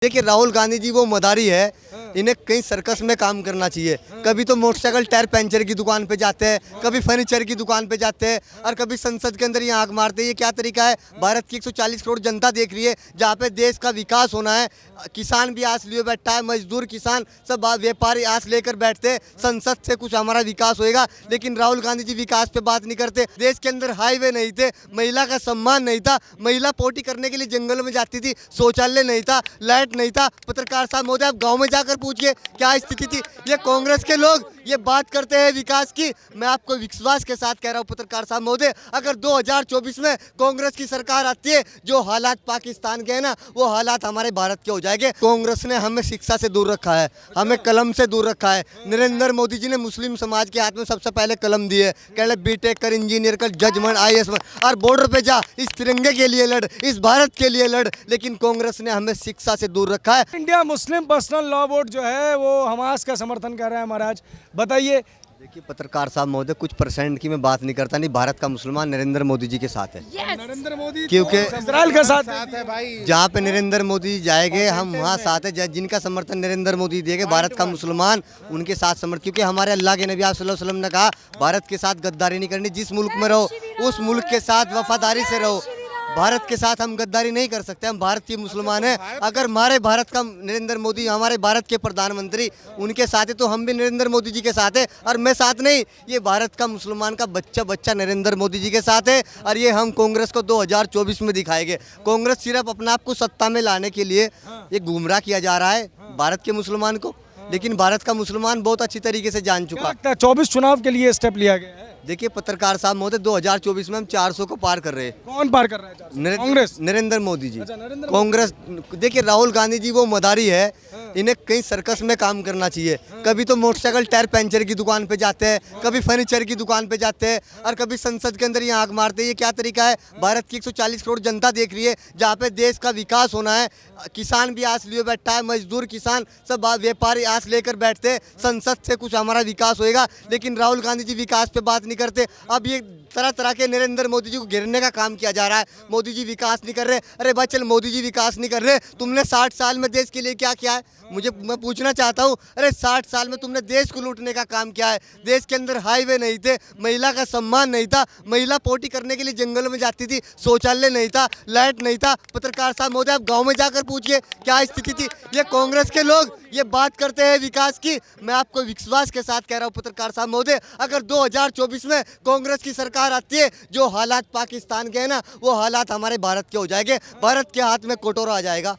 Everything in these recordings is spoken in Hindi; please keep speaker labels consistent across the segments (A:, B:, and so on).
A: देखिए राहुल गांधी जी वो मदारी है, इन्हें कहीं सर्कस में काम करना चाहिए। कभी तो मोटरसाइकिल टायर पंचर की दुकान पे जाते हैं, कभी फर्नीचर की दुकान पे जाते हैं और कभी संसद के अंदर ये आंख मारते हैं। ये क्या तरीका है? भारत की 140 करोड़ जनता देख रही है, जहाँ पे देश का विकास होना है। किसान भी आस लिए बैठा है, मजदूर किसान सब व्यापारी आस लेकर बैठते हैं संसद से कुछ हमारा विकास होएगा। लेकिन राहुल गांधी जी विकास पे बात नहीं करते। देश के अंदर हाईवे नहीं थे, महिला का सम्मान नहीं था, महिला पोटी करने के लिए जंगल में जाती थी, शौचालय नहीं था, लाइट नहीं था। पत्रकार साहब महोदय, आप गांव में जाकर पूछिए क्या स्थिति थी। ये कांग्रेस के लोग ये बात करते हैं विकास की। मैं आपको विश्वास के साथ कह रहा हूं पत्रकार साहब महोदय, अगर 2024 में कांग्रेस की सरकार आती है, जो हालात पाकिस्तान के हैं ना, वो हालात हमारे भारत के हो जाएंगे। कांग्रेस ने हमें शिक्षा से दूर रखा है, हमें कलम से दूर रखा है। नरेंद्र मोदी जी ने मुस्लिम समाज के हाथ में सबसे पहले कलम दी है, कह रहे बीटेक कर, इंजीनियर कर, जज बन, IAS बन और बॉर्डर पे जा, इस तिरंगे के लिए लड़, इस भारत के लिए लड़। लेकिन कांग्रेस ने हमें शिक्षा से दूर रखा है।
B: India Muslim personal law board जो है वो हमास का समर्थन कर रहा है। महाराज बताइए।
A: देखिए पत्रकार साहब महोदय, कुछ परसेंट की मैं बात नहीं करता, नहीं भारत का मुसलमान नरेंद्र मोदी जी के साथ है।
B: नरेंद्र मोदी
A: क्योंकि
B: इजराइल का साथ है
C: भाई।
A: जहाँ पे नरेंद्र मोदी जाएंगे हम वहाँ साथ है। जिनका समर्थन नरेंद्र मोदी देंगे, भारत का मुसलमान उनके साथ समर्थन। क्योंकि हमारे अल्लाह के नबी सल्लल्लाहु अलैहि वसल्लम ने कहा भारत के साथ गद्दारी नहीं करनी। जिस मुल्क में रहो उस मुल्क के साथ वफादारी से रहो। भारत के साथ हम गद्दारी नहीं कर सकते, हम भारतीय मुसलमान हैं। अगर हमारे भारत का नरेंद्र मोदी, हमारे भारत के प्रधानमंत्री उनके साथ है, तो हम भी नरेंद्र मोदी जी के साथ है। और मैं साथ नहीं, ये भारत का मुसलमान का बच्चा नरेंद्र मोदी जी के साथ है। और ये हम कांग्रेस को 2024 में दिखाएंगे। कांग्रेस सिर्फ अपने आप को सत्ता में लाने के लिए ये गुमराह किया जा रहा है भारत के मुसलमान को, लेकिन भारत का मुसलमान बहुत अच्छी तरीके से जान चुका।
B: 24 चुनाव के लिए स्टेप लिया गया है।
A: देखिए पत्रकार साहब महोदय, 2024 में हम 400 को पार कर रहे हैं।
B: कौन पार कर रहा है? कांग्रेस,
A: नरेंद्र मोदी जी।
B: अच्छा, नरेंद्र
A: कांग्रेस। देखिए राहुल गांधी जी वो मदारी है, इन्हें कहीं सर्कस में काम करना चाहिए। कभी तो मोटरसाइकिल टायर पंचर की दुकान पे जाते हैं, कभी फर्नीचर की दुकान पे जाते हैं और कभी संसद के अंदर ये आंख मारते हैं। ये क्या तरीका है? भारत की 140 करोड़ जनता देख रही है, जहाँ पे देश का विकास होना है। किसान भी आस लिए बैठा है, मजदूर किसान सब व्यापारी आस लेकर बैठते हैं संसद से कुछ हमारा विकास होएगा। लेकिन राहुल गांधी जी विकास पे बात नहीं करते। अब ये तरह तरह के नरेंद्र मोदी जी को घेरने का काम किया जा रहा है। मोदी जी विकास नहीं कर रहे। अरे भाई चल, मोदी जी विकास नहीं कर रहे, तुमने 60 साल में देश के लिए क्या किया है? मैं पूछना चाहता हूँ, अरे 60 साल में तुमने देश को लूटने का काम किया है। देश के अंदर हाईवे नहीं थे, महिला का सम्मान नहीं था, महिला पोटी करने के लिए जंगल में जाती थी, शौचालय नहीं था, लाइट नहीं था। पत्रकार साहब महोदय, आप गाँव में जाकर पूछिए क्या स्थिति थी। ये कांग्रेस के लोग ये बात करते हैं विकास की। मैं आपको विश्वास के साथ कह रहा हूँ पत्रकार साहब महोदय, अगर 2024 में कांग्रेस की सरकार आती है, जो हालात पाकिस्तान के हैं ना, वो हालात हमारे भारत के हो जाएंगे। भारत के हाथ में कटोरा आ जाएगा।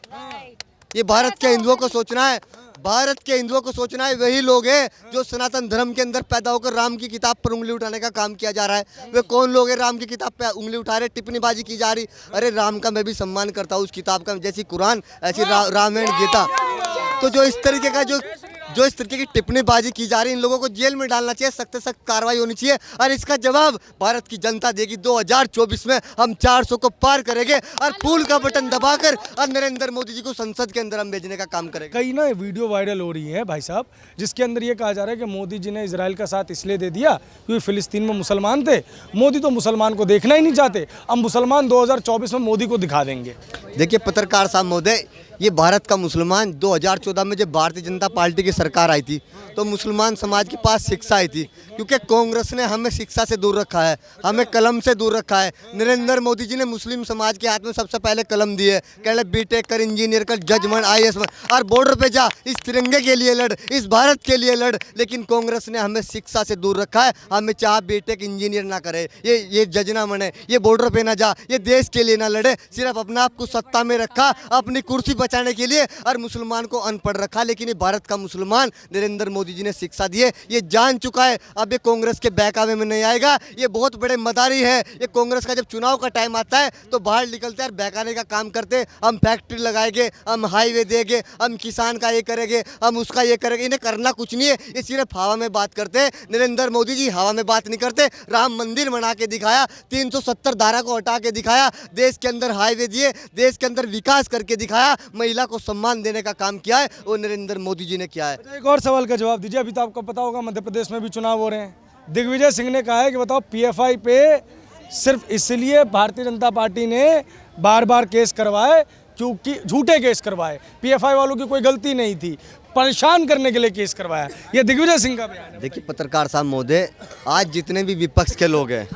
A: ये भारत के हिंदुओं को सोचना है, भारत के हिंदुओं को सोचना है। वही लोग हैं जो सनातन धर्म के अंदर पैदा होकर राम की किताब पर उंगली उठाने का काम किया जा रहा है। वे कौन लोग हैं राम की किताब पे उंगली उठा रहे, टिप्पणीबाजी की जा रही? अरे राम का मैं भी सम्मान करता हूँ, उस किताब का, जैसी कुरान ऐसी रामायण गीता। तो जो इस तरीके का जो इस तरीके की टिप्पणीबाजी की जा रही है, इन लोगों को जेल में डालना चाहिए, सख्त से सख्त कार्रवाई होनी चाहिए। और इसका जवाब भारत की जनता देगी। 2024 में हम 400 को पार करेंगे और फूल का बटन दबाकर और नरेंद्र मोदी जी को संसद के अंदर हम भेजने का काम करेंगे।
B: कई ना वीडियो वायरल हो रही है भाई साहब, जिसके अंदर ये कहा जा रहा है कि मोदी जी ने इजराइल का साथ इसलिए दे दिया क्योंकि फिलिस्तीन में मुसलमान थे। मोदी तो मुसलमान को देखना ही नहीं चाहते। अब मुसलमान 2024 में मोदी को दिखा देंगे।
A: देखिए पत्रकार साहब महोदय, ये भारत का मुसलमान 2014 में जब भारतीय जनता पार्टी की सरकार आई थी, तो मुसलमान समाज के पास शिक्षा आई थी। क्योंकि कांग्रेस ने हमें शिक्षा से दूर रखा है, हमें कलम से दूर रखा है। नरेंद्र मोदी जी ने मुस्लिम समाज के हाथ में सबसे पहले कलम दी है, कह रहे बीटेक कर, इंजीनियर कर, जज बन, IAS बन और बॉर्डर पे जा, इस तिरंगे के लिए लड़, इस भारत के लिए लड़। लेकिन कांग्रेस ने हमें शिक्षा से दूर रखा है। हमें चाहे बीटेक इंजीनियर ना करे, ये जज ना बने, ये बॉर्डर पे ना जा, ये देश के लिए ना लड़े, सिर्फ अपने आप को सत्ता में रखा अपनी कुर्सी बचाने के लिए और मुसलमान को अनपढ़ रखा। लेकिन ये भारत का मुसलमान नरेंद्र मोदी जी ने शिक्षा दी है, ये जान चुका है। अब ये कांग्रेस के बहकावे में नहीं आएगा। ये बहुत बड़े मदारी है। ये कांग्रेस का जब चुनाव का टाइम आता है तो बाहर निकलते हैं और बहकाने का काम करते हैं। हम फैक्ट्री लगाएंगे, हम हाईवे देंगे, हम किसान का ये करेंगे, हम उसका ये करेंगे। इन्हें करना कुछ नहीं है, ये सिर्फ हवा में बात करते हैं। नरेंद्र मोदी जी हवा में बात नहीं करते। राम मंदिर बना के दिखाया, 370 धारा को हटा के दिखाया, देश के अंदर हाईवे दिए, देश के अंदर विकास करके दिखाया, महिला को सम्मान देने का काम किया है, वो नरेंद्र मोदी जी ने किया है।
B: एक और सवाल का जवाब दीजिए। अभी तो आपको पता होगा मध्य प्रदेश में भी चुनाव हो रहे हैं। दिग्विजय सिंह ने कहा है कि बताओ PFI पे सिर्फ इसलिए भारतीय जनता पार्टी ने बार बार केस करवाए क्योंकि झूठे केस करवाए, पीएफआई वालों की कोई गलती नहीं थी, परेशान करने के लिए केस करवाया। ये दिग्विजय सिंह का बयान है।
A: देखिए पत्रकार साहब महोदय, आज जितने भी विपक्ष के लोग हैं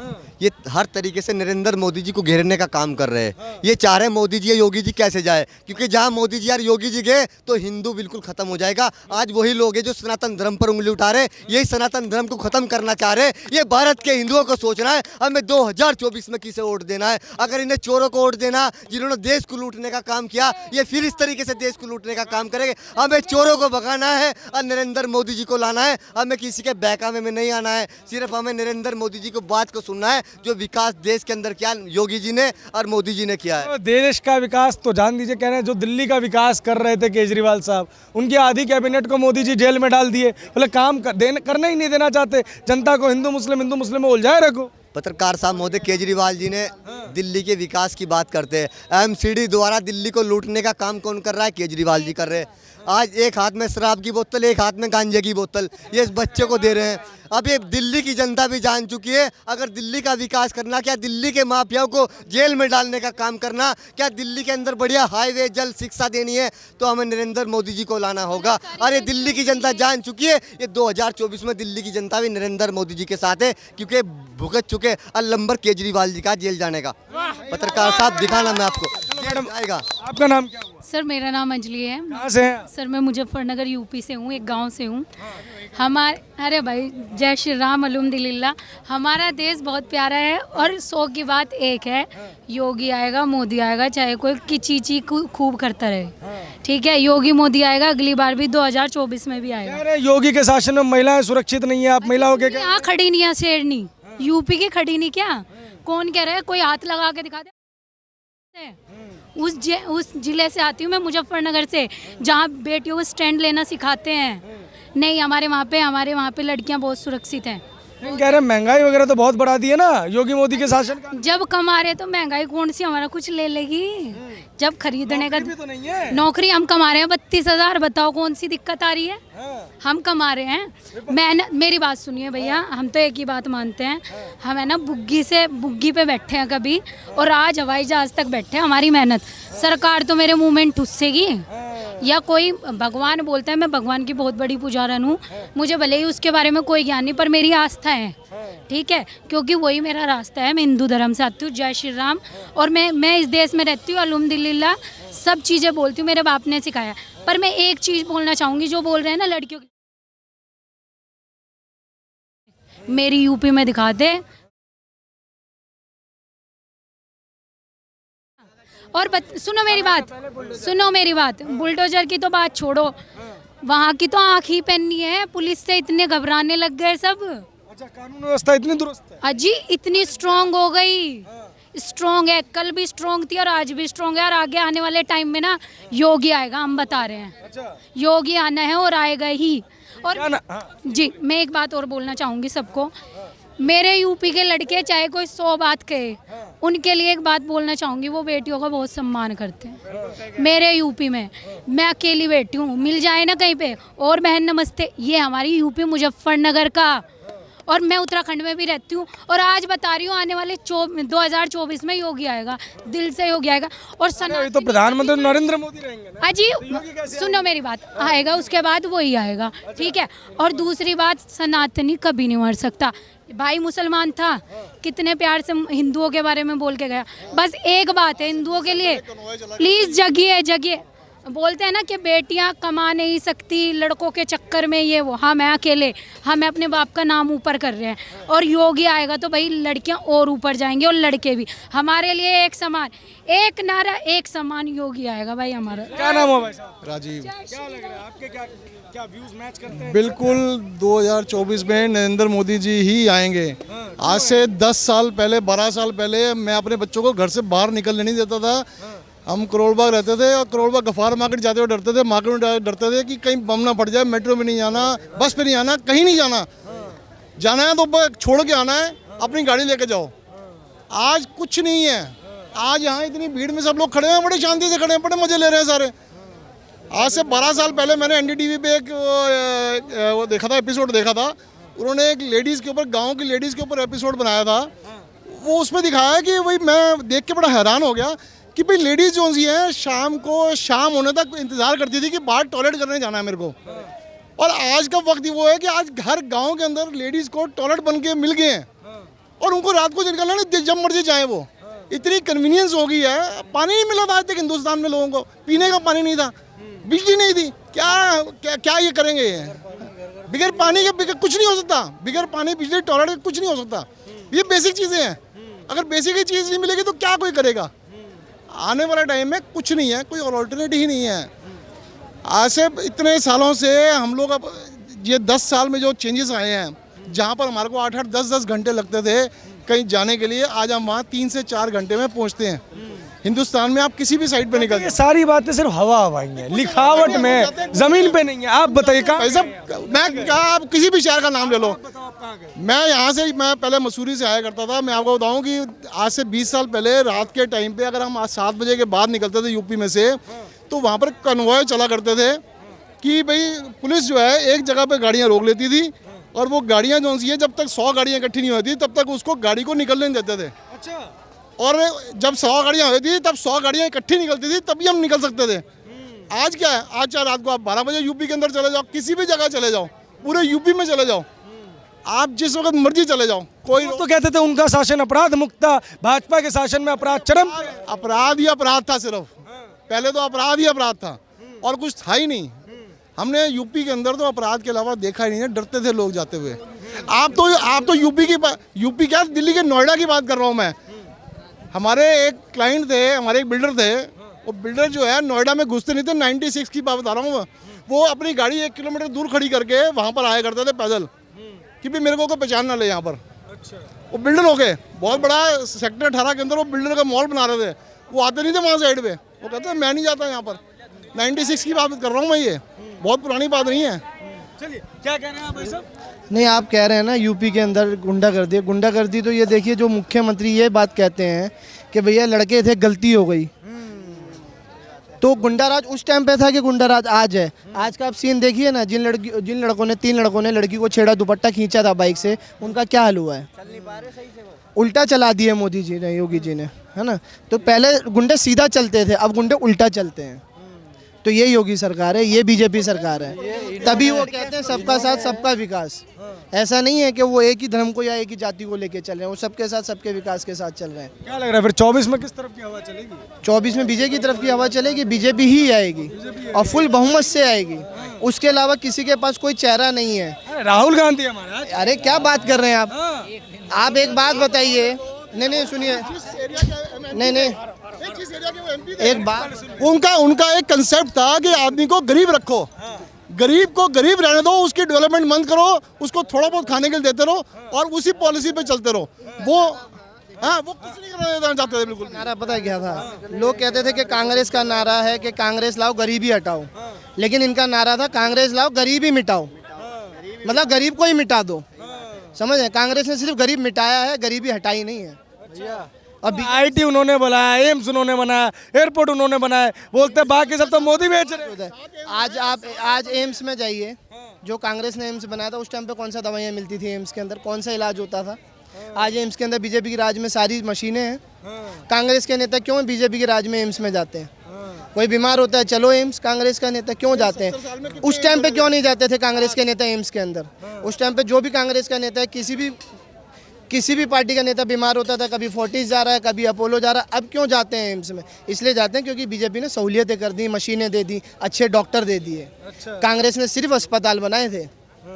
A: ये हर तरीके से नरेंद्र मोदी जी को घेरने का काम कर रहे हैं। ये चाह रहे हैं मोदी जी या योगी जी कैसे जाए, क्योंकि जहां मोदी जी और योगी जी गए तो हिंदू बिल्कुल खत्म हो जाएगा। आज वही लोग हैं जो सनातन धर्म पर उंगली उठा रहे, यही सनातन धर्म को खत्म करना चाह रहे हैं। ये भारत के हिंदुओं को सोचना है हमें 2024 में किसे वोट देना है। अगर इन्हें चोरों को वोट देना, जिन्होंने देश को लूटने का काम किया, ये फिर इस तरीके से देश को लूटने का काम करेंगे। हमें चोरों को भगाना है और नरेंद्र मोदी जी को लाना है। हमें किसी के बहकावे में नहीं आना है, सिर्फ हमें नरेंद्र मोदी जी को बात को सुनना है। जो विकास देश के अंदर किया योगी जी ने और मोदी जी ने किया है।
B: तो देश का विकास तो जान दीजिए, कह रहे हैं जो दिल्ली का विकास कर रहे थे केजरीवाल साहब, उनकी आधी कैबिनेट को मोदी जी जेल में डाल दिए। बोले काम करना ही नहीं देना चाहते, जनता को हिंदू मुस्लिम में उलझाए रखो।
A: पत्रकार साहब महोदय, केजरीवाल जी ने दिल्ली के विकास की बात करते हैं। एमसीडी द्वारा दिल्ली को लूटने का काम कौन कर रहा है? केजरीवाल जी कर रहे हैं। आज एक हाथ में शराब की बोतल, एक हाथ में गांजे की बोतल ये इस बच्चे को दे रहे हैं। अब ये दिल्ली की जनता भी जान चुकी है, अगर दिल्ली का विकास करना, क्या दिल्ली के माफियाओं को जेल में डालने का काम करना, क्या दिल्ली के अंदर बढ़िया हाईवे जल शिक्षा देनी है, तो हमें नरेंद्र मोदी जी को लाना होगा। और ये दिल्ली की जनता जान चुकी है, ये 2024 में दिल्ली की जनता भी नरेंद्र मोदी जी के साथ है, क्योंकि भुगत चुके अलंबर केजरीवाल जी का जेल जाने का। पत्रकार साहब दिखाना मैं आपको आएगा।
B: आपका नाम क्या हुआ?
C: सर मेरा नाम अंजलि है।
B: कहाँ से हैं?
C: सर मैं मुजफ्फरनगर यूपी से हूँ, एक गांव से हूँ। हमारे अरे भाई जय श्री राम अल्हम्दुलिल्लाह। हमारा देश बहुत प्यारा है और 100 की बात एक है, योगी आएगा मोदी आएगा, चाहे कोई किची खूब करता रहे, ठीक है। योगी मोदी आएगा, अगली बार भी 2024 में भी आएगा।
B: कह रहे हैं योगी के शासन में महिलाएं सुरक्षित नहीं है, आप महिला हो के क्या?
C: यहाँ खड़ी नहीं है शेरनी, यूपी की खड़ी नहीं, क्या कौन कह रहा है? कोई हाथ लगा के दिखा दे। उस जिले से आती हूँ मैं, मुजफ्फरनगर से, जहाँ बेटियों को स्टैंड लेना सिखाते हैं। नहीं, हमारे वहाँ पे लड़कियाँ बहुत सुरक्षित हैं।
B: कह रहे हैं महंगाई वगैरह तो बहुत बढ़ा दी है ना योगी मोदी के शासन का।
C: जब कमा रहे तो महंगाई कौन सी हमारा कुछ ले लेगी? जब खरीदने का
B: भी तो नहीं है।
C: नौकरी हम कमा रहे हैं 32,000, बताओ कौन सी दिक्कत आ रही है? हम कमा रहे हैं। मैं मेरी बात सुनिए भैया, हम तो एक ही बात मानते हैं। हम है ना बुग्गी पे बैठे हैं कभी, और आज हवाई जहाज तक बैठे हैं। हमारी मेहनत, सरकार तो मेरे मुंह में ठुसेगी या कोई भगवान बोलता है, मैं भगवान की बहुत बड़ी पुजारन हूँ, मुझे भले ही उसके बारे में कोई ज्ञान नहीं, पर मेरी आस्था है, ठीक है, क्योंकि वही मेरा रास्ता है। मैं हिंदू धर्म से आती हूँ, जय श्री राम। और मैं इस देश में रहती हूँ, अल्हम्दुलिल्लाह सब चीज़ें बोलती हूँ, मेरे बाप ने सिखाया। पर मैं एक चीज़ बोलना चाहूँगी, जो बोल रहे हैं ना लड़कियों की, मेरी यूपी में दिखा दे। और सुनो मेरी बात, बुलडोजर की तो बात छोड़ो, वहाँ की तो आँख ही पहननी है। पुलिस से इतने घबराने लग गए सब।
B: अच्छा, कानून व्यवस्था इतनी दुरुस्त है?
C: अजी इतनी स्ट्रांग हो गई, स्ट्रांग है, कल भी स्ट्रांग थी और आज भी स्ट्रांग है। और आगे आने वाले टाइम में ना योगी आएगा, हम बता रहे हैं।
B: अच्छा,
C: योगी आना है और आएगा ही। और
B: हाँ।
C: जी मैं एक बात और बोलना चाहूँगी सबको, मेरे यूपी के लड़के चाहे कोई 100 बात कहे, उनके लिए एक बात बोलना चाहूँगी, वो बेटियों का बहुत सम्मान करते हैं। मेरे यूपी में मैं अकेली बेटी हूँ, मिल जाए ना कहीं पे और बहन नमस्ते, ये हमारी यूपी मुजफ्फरनगर का, और मैं उत्तराखंड में भी रहती हूँ। और आज बता रही हूँ, आने वाले 2024 में योगी आएगा, दिल से योगी आएगा। और
B: ये तो प्रधानमंत्री नरेंद्र मोदी रहेंगे ना?
C: अजी सुनो मेरी बात, आएगा उसके बाद वही आएगा, ठीक है। और दूसरी बात, सनातनी कभी नहीं मर सकता। भाई मुसलमान था, कितने प्यार से हिंदुओं के बारे में बोल के गया। बस एक बात है हिंदुओं के लिए, प्लीज़ जगिए। बोलते हैं ना कि बेटियां कमा नहीं सकती लड़कों के चक्कर में, ये वो। हाँ, मैं अकेले, हमें अपने बाप का नाम ऊपर कर रहे हैं। और योगी आएगा तो भाई लड़कियां और ऊपर जाएंगी, और लड़के भी। हमारे लिए एक समान, एक नारा एक समान, योगी आएगा भाई हमारा।
B: क्या नाम हो भाई साहब?
D: राजीव।
B: क्या लग रहा है आपके, क्या व्यूज मैच करते हैं?
D: बिल्कुल 2024 में नरेंद्र मोदी जी ही आएंगे। आज से 10 साल पहले, 12 साल पहले मैं अपने बच्चों को घर से बाहर निकलने नहीं देता था। हम करोड़बाग रहते थे और करोड़बाग गफार मार्केट जाते हुए डरते थे, मार्केट में डरते थे कि कहीं बम ना पड़ जाए, मेट्रो में नहीं जाना, बस पे नहीं आना, कहीं नहीं जाना। जाना है तो छोड़ के आना है, अपनी गाड़ी लेके जाओ। आज कुछ नहीं है। आज यहाँ इतनी भीड़ में सब लोग खड़े हैं, बड़े शांति से खड़े हैं, बड़े मजे ले रहे हैं सारे। आज से 12 साल पहले मैंने एनडीटीवी पे एक वो देखा था, एपिसोड देखा था। उन्होंने एक लेडीज़ के ऊपर, गाँव की लेडीज़ के ऊपर एपिसोड बनाया था। वो उसमें दिखाया कि भाई मैं देख के बड़ा हैरान हो गया कि भाई लेडीज़ जो सी हैं शाम होने तक इंतज़ार करती थी कि बाहर टॉयलेट करने जाना है मेरे को। और आज का वक्त वो है कि आज हर गांव के अंदर लेडीज़ को टॉयलेट बन के मिल गए हैं और उनको रात को निकलना नहीं, जब मर्जी जाए वो। इतनी कन्वीनियंस हो गई है। पानी नहीं मिला था आज तक हिंदुस्तान में लोगों को, पीने का पानी नहीं था, बिजली नहीं थी। क्या क्या क्या ये करेंगे? ये बगैर पानी के बगैर कुछ नहीं हो सकता, बगैर पानी बिजली टॉयलेट के कुछ नहीं हो सकता। ये बेसिक चीज़ें हैं। अगर बेसिक ही चीज़ नहीं मिलेगी तो क्या कोई करेगा? आने वाला टाइम में कुछ नहीं है, कोई और ऑल्टरनेटिव ही नहीं है। आज से इतने सालों से हम लोग, अब ये 10 साल में जो चेंजेस आए हैं, जहाँ पर हमारे को 8-8 10-10 घंटे लगते थे कहीं जाने के लिए, आज हम वहाँ 3 से 4 घंटे में पहुँचते हैं। हिंदुस्तान में आप किसी भी साइड पे निकल
B: ये सारी बातें सिर्फ हवा हवाई हैं, लिखावट में, जमीन पे नहीं है। आप बताइए कहाँ
D: साहब, मैं आप किसी भी शहर का नाम ले लो। मैं यहाँ से, मैं पहले मसूरी से आया करता था। मैं आपको बताऊँ कि आज से 20 साल पहले रात के टाइम पे अगर हम आज 7 बजे के बाद निकलते थे यूपी में से, तो वहाँ पर कन्वॉय चला करते थे कि भाई पुलिस जो है एक जगह पे गाड़ियाँ रोक लेती थी और वो गाड़ियाँ जो सी है, जब तक 100 गाड़ियाँ इकट्ठी नहीं होती तब तक उसको गाड़ी को निकलने नहीं देते थे।
B: अच्छा।
D: और जब 100 गाड़ियाँ होती थी तब 100 गाड़ियाँ इकट्ठी निकलती थी, तभी हम निकल सकते थे। आज क्या है? आज चाहे रात को आप 12 बजे यूपी के अंदर चले जाओ, किसी भी जगह चले जाओ, पूरे यूपी में चले जाओ, आप जिस वक्त मर्जी चले जाओ, कोई
B: तो कहते थे उनका शासन अपराध मुक्त था, भाजपा के शासन में अपराध चरम पे।
D: अपराध ही अपराध था। सिर्फ पहले तो अपराध ही अपराध था और कुछ था ही नहीं। हमने यूपी के अंदर तो अपराध के अलावा देखा ही नहीं है। डरते थे लोग जाते हुए। आप तो यूपी क्या, दिल्ली के नोएडा की बात कर रहा हूँ मैं। हमारे एक क्लाइंट थे, हमारे एक बिल्डर थे। वो बिल्डर जो है नोएडा में घुसते नहीं थे। 96 की बात बता रहा हूँ। वो अपनी गाड़ी 1 किलोमीटर दूर खड़ी करके वहाँ पर आया करते थे पैदल, कि भाई मेरे को कोई पहचान ना ले यहाँ पर।
B: अच्छा।
D: वो बिल्डर हो गए, बहुत बड़ा सेक्टर 18 के अंदर वो बिल्डर का मॉल बना रहे थे। वो आते नहीं थे वहाँ साइड पे। वो कहते हैं मैं नहीं जाता यहाँ पर। 96 की बात कर रहा हूँ मैं, ये बहुत पुरानी बात नहीं है।
B: चलिए, क्या कह रहे हैं आप भाई साहब?
E: नहीं, आप कह रहे हैं ना यूपी के अंदर गुंडागर्दी। गुंडागर्दी तो ये देखिए, जो मुख्यमंत्री ये बात कहते हैं कि भैया लड़के थे, गलती हो गई। तो गुंडाराज उस टाइम पे था कि गुंडाराज आज है? आज का आप सीन देखिए ना, जिन लड़कों ने 3 लड़कों ने लड़की को छेड़ा, दुपट्टा खींचा था बाइक से, उनका क्या हाल हुआ है? उल्टा चला दिए मोदी जी ने, योगी जी ने, है ना। तो पहले गुंडे सीधा चलते थे, अब गुंडे उल्टा चलते हैं। तो ये योगी सरकार है, ये बीजेपी सरकार है। तभी वो कहते हैं सबका साथ सबका विकास। ऐसा नहीं है कि वो एक ही धर्म को या एक ही जाति को लेके चल रहे हैं, वो सबके साथ सबके विकास के साथ चल रहे हैं।
B: क्या लग रहा है फिर 24 में किस तरफ की हवा चलेगी?
E: 24 में बीजेपी की तरफ की हवा चलेगी। बीजेपी ही आएगी और फुल बहुमत से आएगी। उसके अलावा किसी के पास कोई चेहरा नहीं है।
B: अरे राहुल गांधी हमारे।
E: अरे क्या बात कर रहे हैं आप? आप एक बात बताइए। नहीं सुनिए, नहीं एक बात।
D: उनका एक कंसेप्ट था कि आदमी को गरीब रखो, गरीब को गरीब रहने दो, उसकी डेवलपमेंट बंद करो, उसको थोड़ा बहुत खाने के लिए देते रहो और उसी पॉलिसी पे चलते रहो। वो कुछ नहीं करना चाहते थे बिल्कुल।
E: नारा पता है क्या था? लोग कहते थे कि कांग्रेस का नारा है कि कांग्रेस लाओ गरीबी हटाओ, लेकिन इनका नारा था कांग्रेस लाओ गरीबी मिटाओ। मतलब गरीब को ही मिटा दो, समझ है? कांग्रेस ने सिर्फ गरीब मिटाया है, गरीबी हटाई नहीं है।
B: अब IT उन्होंने बनाया, एम्स उन्होंने बनाया, एयरपोर्ट उन्होंने बनाया, बोलते हैं बाकी सब तो मोदी बेच रहे हैं।
E: आज एम्स में जाइए, जो कांग्रेस ने एम्स बनाया था उस टाइम पे कौन सा दवाइयाँ मिलती थी एम्स के अंदर, कौन सा इलाज होता था? आज एम्स के अंदर बीजेपी के राज में सारी मशीनें हैं। कांग्रेस के नेता क्यों बीजेपी के राज में एम्स में जाते हैं? कोई बीमार होता है, चलो एम्स। कांग्रेस का नेता क्यों जाते हैं? उस टाइम पे क्यों नहीं जाते थे कांग्रेस के नेता एम्स के अंदर? उस टाइम पे जो भी कांग्रेस का नेता है, किसी भी पार्टी का नेता बीमार होता था, कभी फोर्टिस जा रहा है, कभी अपोलो जा रहा है। अब क्यों जाते हैं एम्स में? इसलिए जाते हैं क्योंकि बीजेपी ने सहूलियतें कर दी, मशीनें दे दी, अच्छे डॉक्टर दे दिए। कांग्रेस ने सिर्फ अस्पताल बनाए थे।